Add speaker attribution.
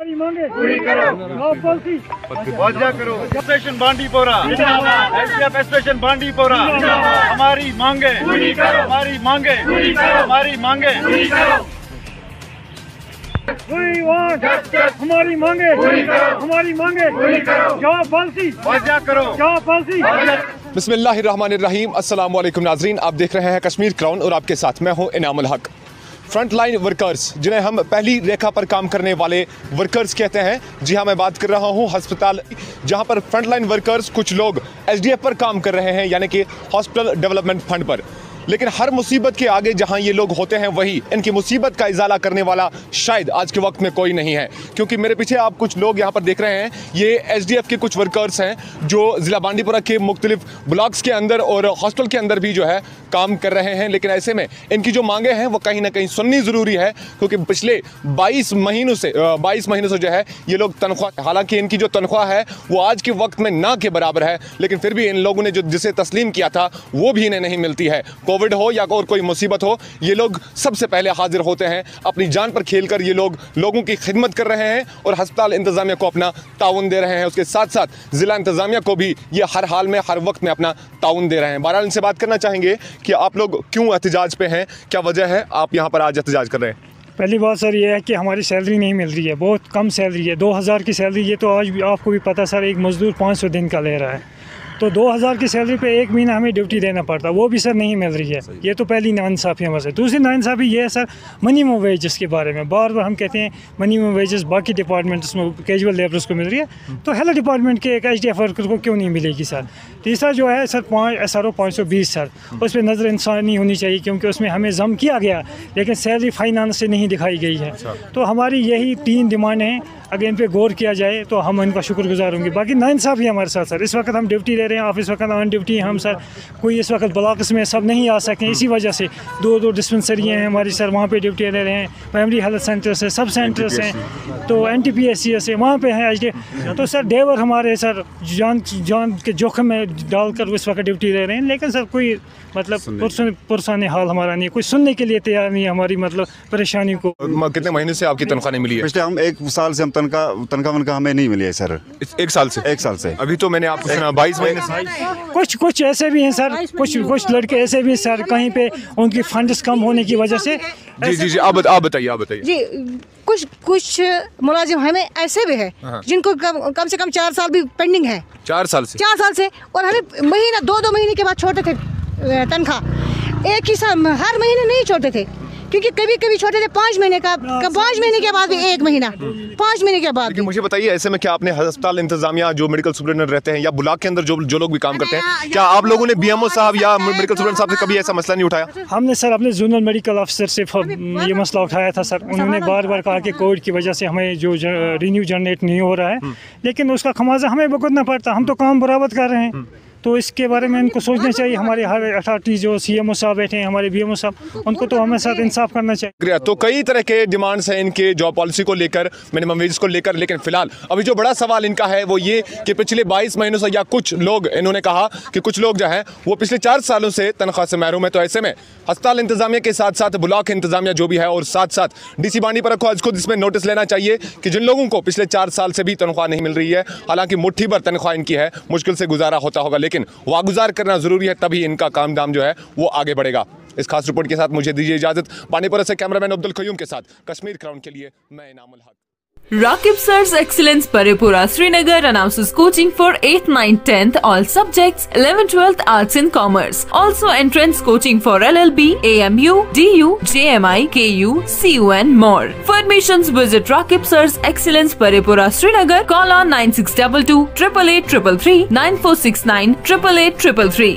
Speaker 1: मांगे पूरी करो, करो। Station Bandipora, SDF station Bandipora, हमारी मांगे पूरी करो, हमारी मांगे पूरी करो, हमारी मांगे पूरी करो। हमारी मांगे पूरी करो, हमारी मांगे पूरी करो। जवाब पॉलिसी वाज़ेह करो, जवाब पॉलिसी।
Speaker 2: बिस्मिल्लाहिर्रहमानिर्रहीम। अस्सलाम वालेकुम नाजरीन, आप देख रहे हैं कश्मीर क्राउन और आपके साथ मैं हूं इनामुल हक। फ्रंट लाइन वर्कर्स, जिन्हें हम पहली रेखा पर काम करने वाले वर्कर्स कहते हैं। जी हाँ, मैं बात कर रहा हूँ अस्पताल, जहाँ पर फ्रंट लाइन वर्कर्स कुछ लोग SDF पर काम कर रहे हैं, यानी कि हॉस्पिटल डेवलपमेंट फंड पर। लेकिन हर मुसीबत के आगे जहां ये लोग होते हैं, वही इनकी मुसीबत का इजाला करने वाला शायद आज के वक्त में कोई नहीं है। क्योंकि मेरे पीछे आप कुछ लोग यहां पर देख रहे हैं, ये SDF के कुछ वर्कर्स हैं जो ज़िला बांडीपुरा के मुख्तलिफ ब्लॉक्स के अंदर और हॉस्टल के अंदर भी जो है काम कर रहे हैं। लेकिन ऐसे में इनकी जो मांगे हैं वो कहीं ना कहीं सुननी ज़रूरी है, क्योंकि पिछले 22 महीनों से जो है ये लोग तनख्वाह, हालांकि इनकी जो तनख्वाह है वो आज के वक्त में ना के बराबर है, लेकिन फिर भी इन लोगों ने जो जिसे तस्लीम किया था वो भी इन्हें नहीं मिलती है। कोविड हो या और कोई मुसीबत हो, ये लोग सबसे पहले हाजिर होते हैं। अपनी जान पर खेलकर ये लोग लोगों की खिदमत कर रहे हैं और अस्पताल इंतजामिया को अपना ताउन दे रहे हैं। उसके साथ साथ ज़िला इंतजामिया को भी ये हर हाल में, हर वक्त में अपना ताउन दे रहे हैं। बहरहाल इनसे बात करना चाहेंगे कि आप लोग क्यों एहतजाज पे हैं, क्या वजह है आप यहाँ पर आज एहतजाज कर रहे हैं?
Speaker 1: पहली बात सर ये है कि हमारी सैलरी नहीं मिल रही है, बहुत कम सैलरी है। 2000 की सैलरी, ये तो आज भी आपको भी पता सर, एक मज़दूर 500 दिन का ले रहा है, तो 2000 की सैलरी पे एक महीना हमें ड्यूटी देना पड़ता है, वो भी सर नहीं मिल रही है। ये तो पहली नाइंसाफ़ी हमारे से। दूसरी नाइंसाफ़ी ये है सर मिनिमम वेजेस के बारे में। बार बार हम कहते हैं मिनिमम वेजेस बाकी डिपार्टमेंट्स में कैजुअल लेबरर्स को मिल रही है, तो हेल्थ डिपार्टमेंट के एक SDF वर्कर को क्यों नहीं मिलेगी सर? तीसरा जो है सर SRO 520 सर, उस पर नज़र इंसानी होनी चाहिए, क्योंकि उसमें हमें जम किया गया लेकिन सैलरी फाइनेंस से नहीं दिखाई गई है। तो हमारी यही 3 डिमांड हैं, अगर इन पर गौर किया जाए तो हम इनका शुक्रगुजार होंगे। बाकी नाइंसाफ़ी हमारे साथ सर, इस वक्त हम ड्यूटी दे रहे हैं, आप इस वक्त ऑन ड्यूटी हैं हम सर, कोई इस वक्त ब्लॉक्स में सब नहीं आ सकें, इसी वजह से 2 डिस्पेंसरी हैं हमारी सर, वहाँ पे ड्यूटी दे रहे हैं। प्राइमरी हेल्थ सेंटर्स है, सब सेंटर्स हैं, तो NTPSCS है, वहाँ पे हैं SDF। तो सर ड्राइवर हमारे सर जान के जोखिम में डालकर इस वक्त ड्यूटी दे रहे हैं, लेकिन सर कोई मतलब पुरसाने हाल हमारा नहीं है, कोई सुनने के लिए तैयार नहीं है हमारी मतलब परेशानी को।
Speaker 2: कितने महीने से आपकी तनख्वाह नहीं मिली है?
Speaker 3: पिछले हम 1 साल से हम तनख्वाह हमें नहीं मिली है सर।
Speaker 2: 1 साल से?
Speaker 3: 1 साल से।
Speaker 2: अभी तो मैंने आपको सुना 22 महीने से।
Speaker 1: कुछ ऐसे भी हैं सर, कुछ लड़के ऐसे भी सर, कहीं पे उनकी फंड्स कम होने की वजह से।
Speaker 2: जी आप बताइए
Speaker 4: जी। कुछ मुलाजिम हमें ऐसे भी है जिनको कम से कम 4 साल भी पेंडिंग है।
Speaker 2: 4 साल से
Speaker 4: और हमें महीना 2 महीने के बाद छोड़ते थे तनख्वाह। एक ही हर महीने नहीं छोड़ते थे, क्योंकि कभी छोटे थे 5 महीने का, 5 महीने के बाद भी 1 महीना, 5 महीने के बाद।
Speaker 2: लेकिन मुझे बताइए, ऐसे में क्या आपने अस्पताल इंतजामिया जो मेडिकल सुपरिटेंडेंट रहते हैं या ब्लॉक के अंदर जो लोग भी काम करते हैं, क्या आप लोगों ने BMO साहब या मेडिकल सुपरिटेंडेंट साहब से कभी ऐसा मसला नहीं उठाया?
Speaker 1: हमने सर अपने जोनल मेडिकल अफसर से ये मसला उठाया था सर। उन्होंने बार कहा कि कोविड की वजह से हमें जो रिन्यू जनरेट नहीं हो रहा है, लेकिन उसका खमाजा हमें भुगतना पड़ता। हम तो काम बराबर कर रहे हैं, तो इसके बारे में इनको सोचना चाहिए। हमारे हर अथॉरिटी जो CMO साहब बैठे हैं, हमारे BMO साहब, उनको तो हमें साथ इंसाफ करना चाहिए।
Speaker 2: तो कई तरह के डिमांड्स हैं इनके, जॉब पॉलिसी को लेकर, मिनिमम वेज को लेकर। लेकिन फिलहाल अभी जो बड़ा सवाल इनका है वो ये कि पिछले 22 महीनों से, या कुछ लोग, इन्होंने कहा कि कुछ लोग जो हैं वो पिछले 4 सालों से तनख्वाह से महरूम है। तो ऐसे में अस्पताल इंतजामिया के साथ साथ ब्लॉक इंतजामिया जो भी है, और साथ साथ DC बांडीपुरा को आज खुद इसमें नोटिस लेना चाहिए कि जिन लोगों को पिछले 4 साल से भी तनख्वाह नहीं मिल रही है, हालांकि मुट्ठी भर तनख्वाह इनकी है, मुश्किल से गुजारा होता होगा, लेकिन वागुजार करना जरूरी है, तभी इनका काम दाम जो है वो आगे बढ़ेगा। इस खास रिपोर्ट के साथ मुझे दीजिए इजाजत। बांडीपुरा से कैमरामैन अब्दुल कयूम के साथ कश्मीर क्राउन के लिए मैं इनामुल हक।
Speaker 5: Rakib Sir's Excellence Paripura Srinagar announces coaching for 8th, 9th, 10th all subjects, 11th, 12th Arts and Commerce. Also entrance coaching for LLB, AMU, DU, JMI, KU, CU and more. For admissions visit Rakib Sir's Excellence Paripura Srinagar. Call on 9622 888 333 9469 888 333.